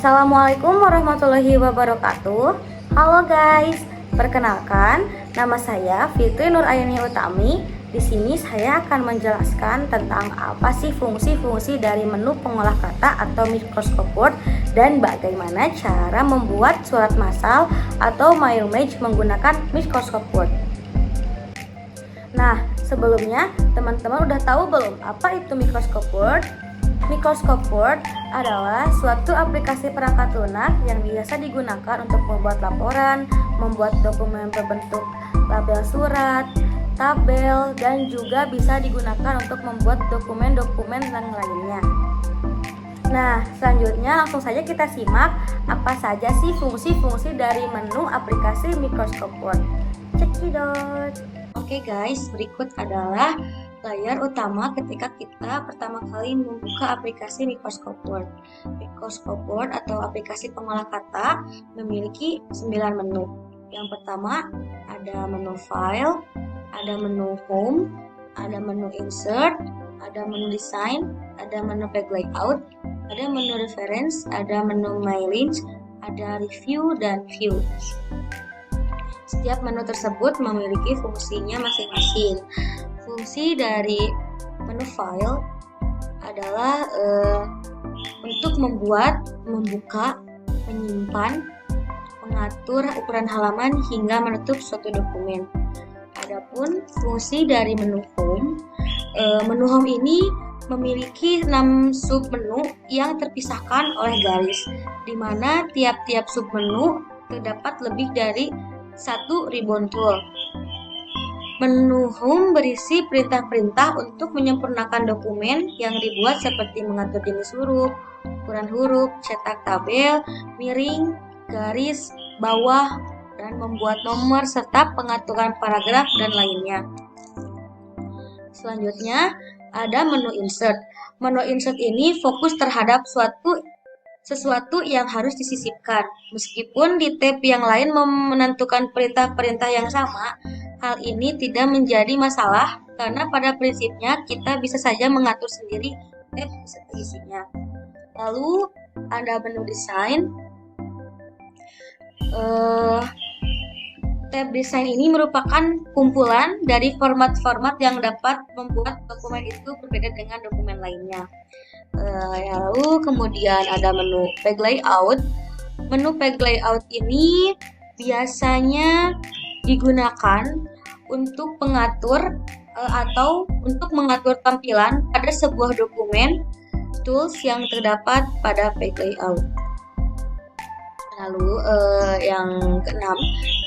Assalamualaikum warahmatullahi wabarakatuh. Halo guys, perkenalkan nama saya Fitri Nurayani Utami. Di sini saya akan menjelaskan tentang apa sih fungsi-fungsi dari menu pengolah kata atau Microsoft Word dan bagaimana cara membuat surat massal atau MyImage menggunakan Microsoft Word. Nah, sebelumnya teman-teman udah tahu belum apa itu Microsoft Word? Microsoft Word adalah suatu aplikasi perangkat lunak yang biasa digunakan untuk membuat laporan, membuat dokumen berbentuk label surat, tabel, dan juga bisa digunakan untuk membuat dokumen-dokumen yang lainnya. Nah, selanjutnya langsung saja kita simak apa saja sih fungsi-fungsi dari menu aplikasi Microsoft Word. Cekidot. Oke guys, berikut adalah layar utama ketika kita pertama kali membuka aplikasi Microsoft Word. Microsoft Word atau aplikasi pengolah kata memiliki 9 menu. Yang pertama ada menu File, ada menu Home, ada menu Insert, ada menu Design, ada menu Page Layout, ada menu Reference, ada menu My Links, ada Review, dan View. Setiap menu tersebut memiliki fungsinya masing-masing. Fungsi dari menu file adalah untuk membuat, membuka, menyimpan, mengatur ukuran halaman hingga menutup suatu dokumen. Adapun fungsi dari menu home, menu home ini memiliki 6 submenu yang terpisahkan oleh garis, di mana tiap-tiap submenu terdapat lebih dari 1 ribbon tool. Menu Home berisi perintah-perintah untuk menyempurnakan dokumen yang dibuat seperti mengatur jenis huruf, ukuran huruf, cetak tabel, miring, garis, bawah, dan membuat nomor serta pengaturan paragraf dan lainnya. Selanjutnya ada menu Insert. Menu Insert ini fokus terhadap sesuatu yang harus disisipkan. Meskipun di tab yang lain menentukan perintah-perintah yang sama, hal ini tidak menjadi masalah karena pada prinsipnya kita bisa saja mengatur sendiri tab beserta isinya. Lalu ada menu Design. Tab Design ini merupakan kumpulan dari format-format yang dapat membuat dokumen itu berbeda dengan dokumen lainnya. Lalu kemudian ada menu Page Layout. Menu Page Layout ini biasanya digunakan untuk mengatur atau untuk mengatur tampilan pada sebuah dokumen tools yang terdapat pada Page Layout. Lalu yang keenam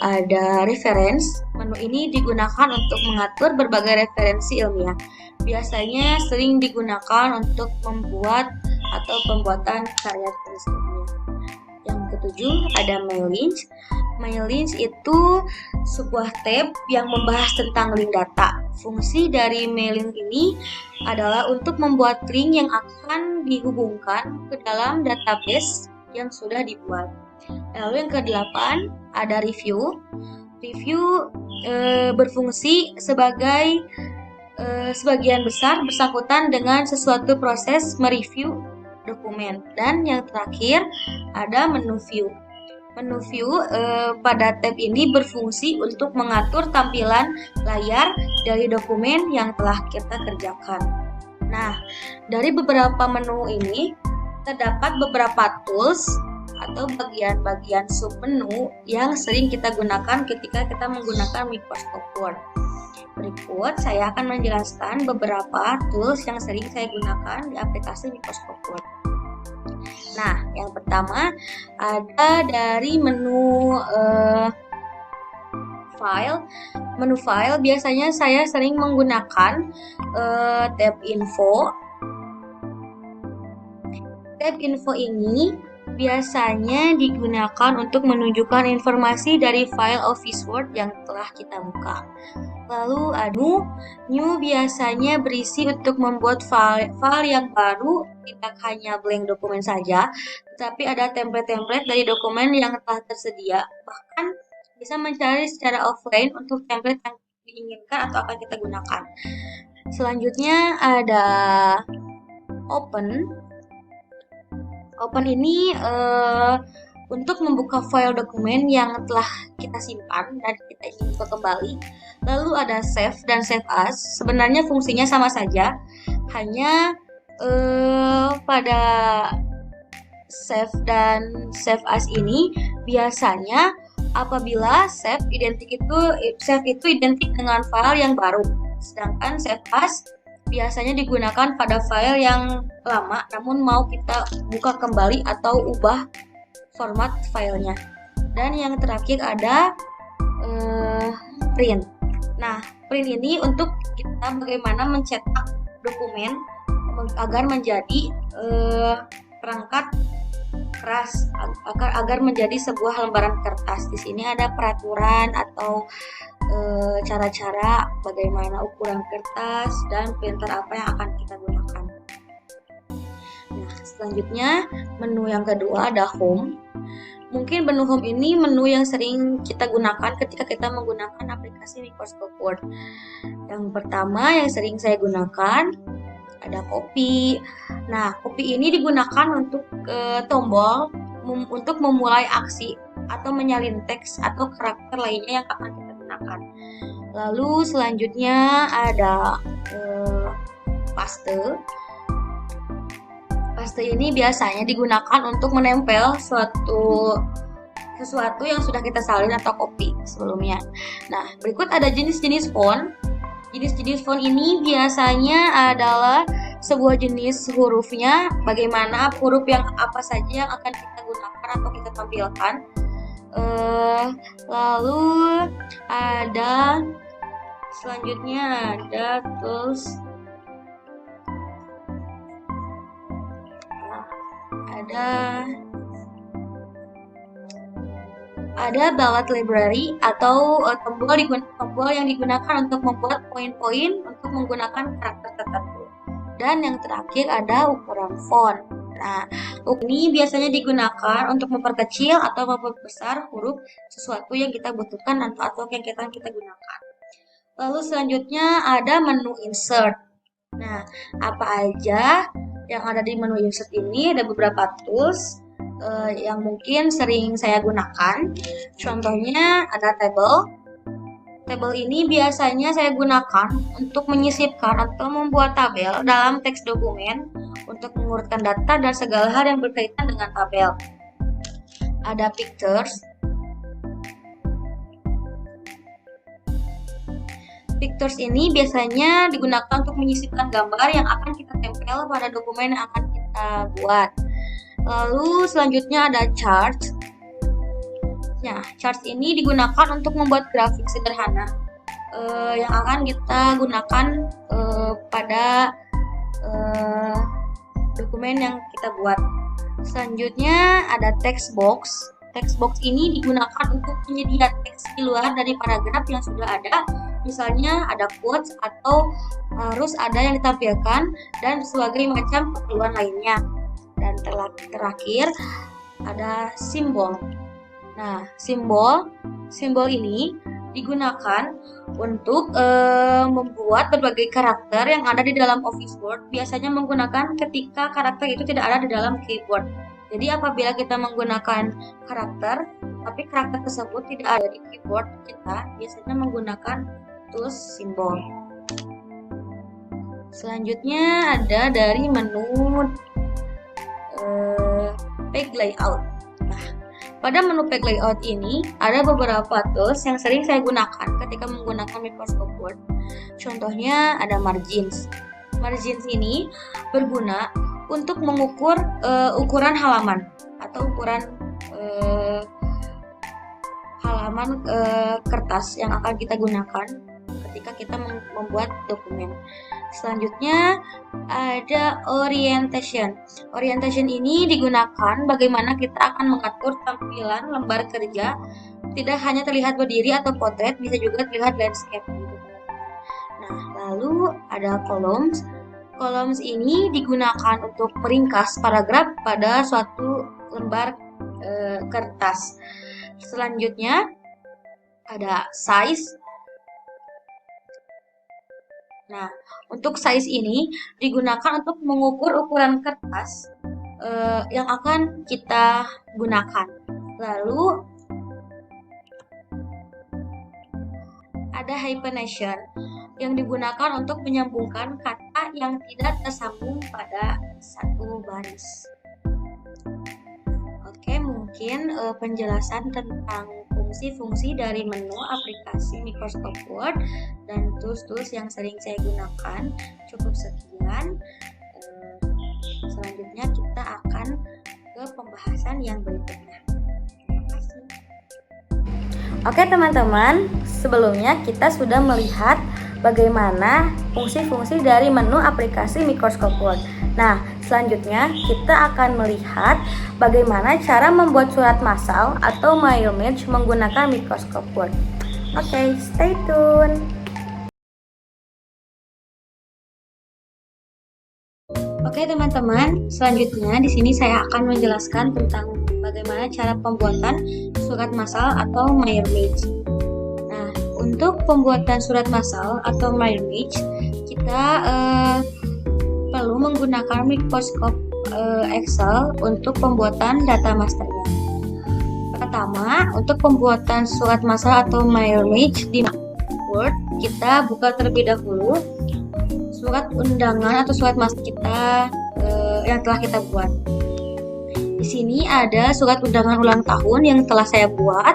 ada Reference. Menu ini digunakan untuk mengatur berbagai referensi ilmiah. Biasanya sering digunakan untuk membuat atau pembuatan karya tulis ilmiah. Yang ketujuh ada My Links. My Links itu sebuah tab yang membahas tentang link data. Fungsi dari My Link ini adalah untuk membuat link yang akan dihubungkan ke dalam database yang sudah dibuat. Lalu yang kedelapan ada Review. Review berfungsi sebagai sebagian besar bersangkutan dengan sesuatu proses mereview dokumen. Dan yang terakhir ada menu View. Menu View pada tab ini berfungsi untuk mengatur tampilan layar dari dokumen yang telah kita kerjakan. Nah, dari beberapa menu ini terdapat beberapa tools atau bagian-bagian submenu yang sering kita gunakan ketika kita menggunakan Microsoft Word. Berikut saya akan menjelaskan beberapa tools yang sering saya gunakan di aplikasi Microsoft Word. Nah, yang pertama ada dari menu File. Menu File biasanya saya sering menggunakan tab Info. Tab Info ini biasanya digunakan untuk menunjukkan informasi dari file Office Word yang telah kita buka. Lalu ada New biasanya berisi untuk membuat file yang baru, tidak hanya blank dokumen saja, tetapi ada template-template dari dokumen yang telah tersedia. Bahkan bisa mencari secara offline untuk template yang diinginkan atau akan kita gunakan. Selanjutnya ada Open. Open ini untuk membuka file dokumen yang telah kita simpan dan kita ingin buka kembali. Lalu ada save dan save as. Sebenarnya fungsinya sama saja, hanya pada save dan save as ini biasanya apabila save itu identik dengan file yang baru, sedangkan save as biasanya digunakan pada file yang lama namun mau kita buka kembali atau ubah format filenya. Dan yang terakhir ada print. Nah, print ini untuk kita bagaimana mencetak dokumen agar menjadi perangkat keras, agar menjadi sebuah lembaran kertas. Di sini ada peraturan atau cara-cara bagaimana ukuran kertas dan printer apa yang akan kita gunakan. Nah, selanjutnya menu yang kedua ada home. Mungkin menu home ini menu yang sering kita gunakan ketika kita menggunakan aplikasi Microsoft Word. Yang pertama yang sering saya gunakan ada copy. Nah, copy ini digunakan untuk tombol untuk memulai aksi atau menyalin teks atau karakter lainnya yang akan kita gunakan. Lalu selanjutnya ada paste. Paste ini biasanya digunakan untuk menempel sesuatu yang sudah kita salin atau copy sebelumnya. Nah, berikut ada jenis-jenis font. Jenis-jenis font ini biasanya adalah sebuah jenis hurufnya, bagaimana huruf yang apa saja yang akan kita gunakan atau kita tampilkan. Lalu ada selanjutnya ada tools, ada ballot library atau tombol yang digunakan untuk membuat poin-poin untuk menggunakan karakter tertentu. Dan yang terakhir ada ukuran font. Nah, ini biasanya digunakan untuk memperkecil atau memperbesar huruf sesuatu yang kita butuhkan atau yang kita gunakan. Lalu selanjutnya ada menu insert. Nah, apa aja yang ada di menu insert ini? Ada beberapa tools yang mungkin sering saya gunakan. Contohnya ada table. Tabel ini biasanya saya gunakan untuk menyisipkan atau membuat tabel dalam teks dokumen untuk mengurutkan data dan segala hal yang berkaitan dengan tabel. Ada pictures. Pictures ini biasanya digunakan untuk menyisipkan gambar yang akan kita tempel pada dokumen yang akan kita buat. Lalu selanjutnya ada charts. Nah, charts ini digunakan untuk membuat grafik sederhana yang akan kita gunakan pada dokumen yang kita buat. Selanjutnya ada text box. Text box ini digunakan untuk penyedia teks di luar dari paragraf yang sudah ada. Misalnya ada quotes atau harus ada yang ditampilkan dan sebagai macam keperluan lainnya. Dan terakhir ada simbol. Nah, simbol ini digunakan untuk membuat berbagai karakter yang ada di dalam Office Word. Biasanya menggunakan ketika karakter itu tidak ada di dalam keyboard. Jadi apabila kita menggunakan karakter, tapi karakter tersebut tidak ada di keyboard kita, biasanya menggunakan tools simbol. Selanjutnya ada dari menu page layout. Nah, pada menu page layout ini ada beberapa tools yang sering saya gunakan ketika menggunakan Microsoft Word. Contohnya ada margins. Margins ini berguna untuk mengukur ukuran halaman atau ukuran halaman kertas yang akan kita gunakan ketika kita membuat dokumen. Selanjutnya ada orientation. Orientation ini digunakan bagaimana kita akan mengatur tampilan lembar kerja, tidak hanya terlihat berdiri atau potret, bisa juga terlihat landscape. Nah, lalu ada columns. Columns ini digunakan untuk meringkas paragraf pada suatu lembar kertas. Selanjutnya ada size. Nah, untuk size ini digunakan untuk mengukur ukuran kertas yang akan kita gunakan. Lalu ada hyphenation yang digunakan untuk menyambungkan kata yang tidak tersambung pada satu baris. Oke, mungkin penjelasan tentang fungsi-fungsi dari menu aplikasi Microsoft Word dan tools-tools yang sering saya gunakan cukup sekian. Selanjutnya kita akan ke pembahasan yang berikutnya. Terima kasih. Oke teman-teman, sebelumnya kita sudah melihat bagaimana fungsi-fungsi dari menu aplikasi Microsoft Word. Nah, selanjutnya kita akan melihat bagaimana cara membuat surat massal atau mailmage menggunakan Microsoft Word. Oke, stay tune. Oke teman-teman, selanjutnya di sini saya akan menjelaskan tentang bagaimana cara pembuatan surat massal atau mailmage. Nah, untuk pembuatan surat massal atau mailmage, kita perlu menggunakan Microsoft Excel untuk pembuatan data masternya. Pertama, untuk pembuatan surat massal atau mailmage di Word, kita buka terlebih dahulu surat undangan atau surat master kita yang telah kita buat. Di sini ada surat undangan ulang tahun yang telah saya buat.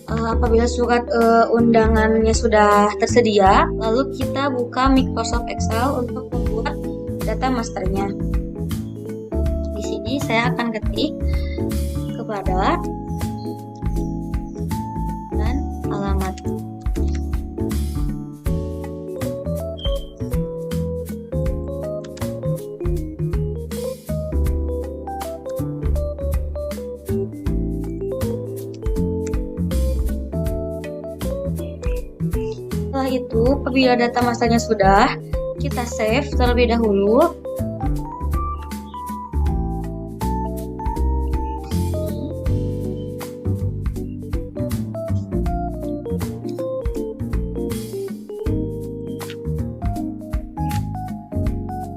Apabila surat undangannya sudah tersedia, lalu kita buka Microsoft Excel untuk membuat data masternya. Di sini saya akan ketik kepada dan alamat. Setelah itu, apabila data masternya sudah, kita save terlebih dahulu.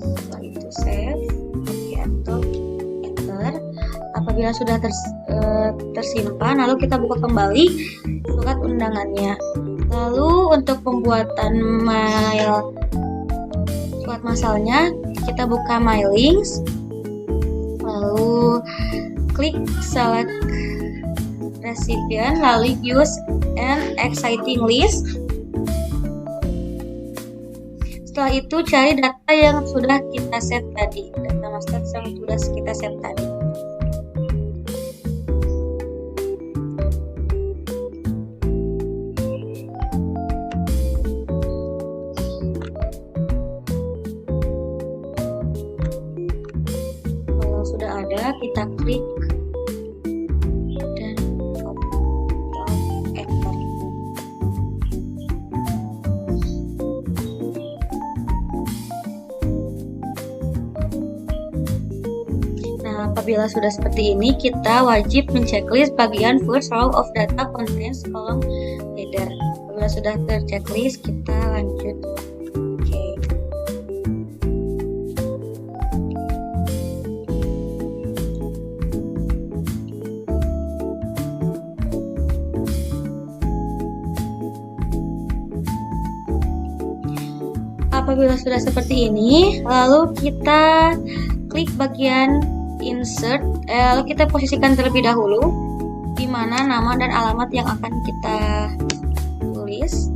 Setelah itu save, atau enter. Apabila sudah tersimpan, lalu kita buka kembali surat undangannya. Lalu untuk pembuatan mail surat massalnya, kita buka Mailings, lalu klik select recipient, lalu use an exciting list. Setelah itu cari data yang sudah kita save tadi, data master yang sudah kita save tadi. Sudah ada, kita klik dan enter. Nah, apabila sudah seperti ini, kita wajib menceklis bagian first row of data contains column header. Apabila sudah terchecklist, kita lanjut. Apabila sudah seperti ini, lalu kita klik bagian insert, lalu kita posisikan terlebih dahulu di mana nama dan alamat yang akan kita tulis.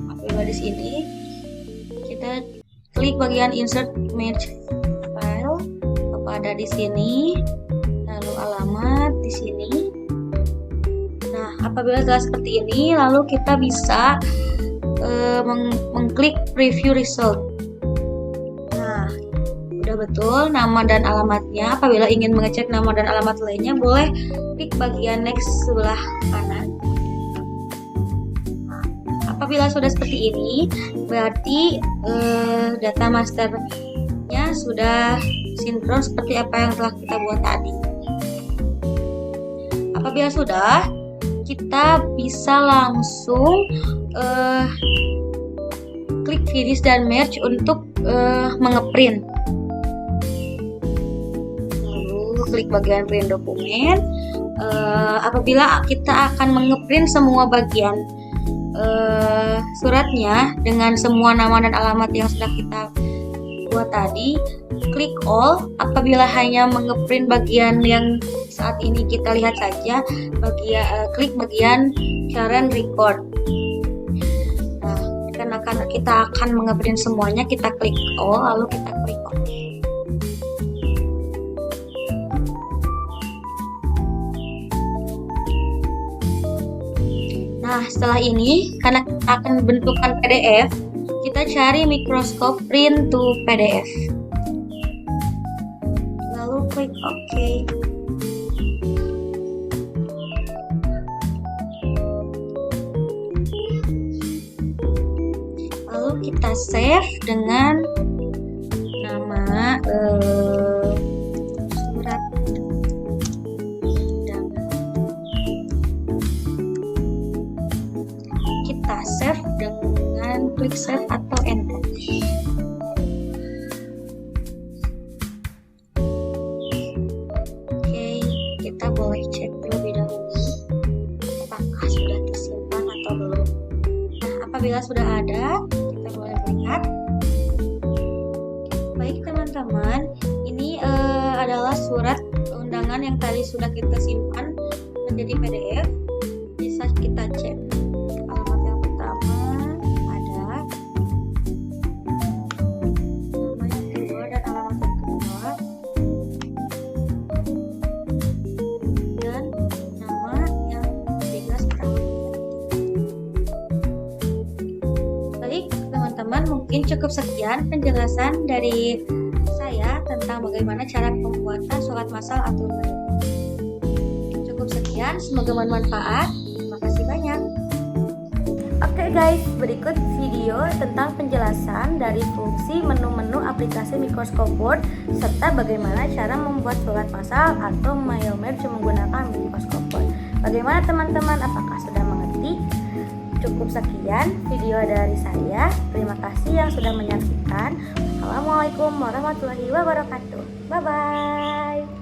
Apabila di sini, kita klik bagian insert image file, ada di sini, lalu alamat di sini. Nah, apabila sudah seperti ini, lalu kita bisa mengklik preview result. Nah, udah betul nama dan alamatnya. Apabila ingin mengecek nama dan alamat lainnya, boleh klik bagian next sebelah kanan. Nah, apabila sudah seperti ini, berarti data masternya sudah sinkron seperti apa yang telah kita buat tadi. Apabila sudah, kita bisa langsung klik finish dan merge untuk mengeprint. klik bagian print dokumen. Apabila kita akan mengeprint semua bagian suratnya dengan semua nama dan alamat yang sudah kita buat tadi, klik all. Apabila hanya mengeprint bagian yang saat ini kita lihat saja, klik bagian current record. Nah, karena kita akan mengeprint semuanya, kita klik all, lalu kita klik OK. Nah, setelah ini, karena kita akan bentukkan PDF, kita cari Microscope Print to PDF. Lalu klik OK. Lalu kita save dengan nama surat undangan. Kita save dengan klik save atau enter. Oke, kita boleh cek terlebih dahulu apakah sudah tersimpan atau belum. Nah, apabila sudah ada, kita boleh melihat. Baik teman-teman, ini adalah surat undangan yang tadi sudah kita simpan menjadi PDF. Bisa kita cek. Alamat yang pertama ada, nama yang kedua dan alamat yang kedua, dan nama yang ketiga serta alamat yang ketiga. Baik teman-teman, mungkin cukup sekian penjelasan dari saya tentang bagaimana cara pembuatan surat massal atau mail. Cukup sekian, semoga bermanfaat. Terima kasih banyak. Oke guys, berikut video tentang penjelasan dari fungsi menu-menu aplikasi Microscope Word serta bagaimana cara membuat surat massal atau mail merge menggunakan Microscope Word. Bagaimana teman-teman? Apakah sudah mengerti? Cukup sekian video dari saya. Terima kasih yang sudah menyaksikan. Assalamualaikum warahmatullahi wabarakatuh. Bye bye.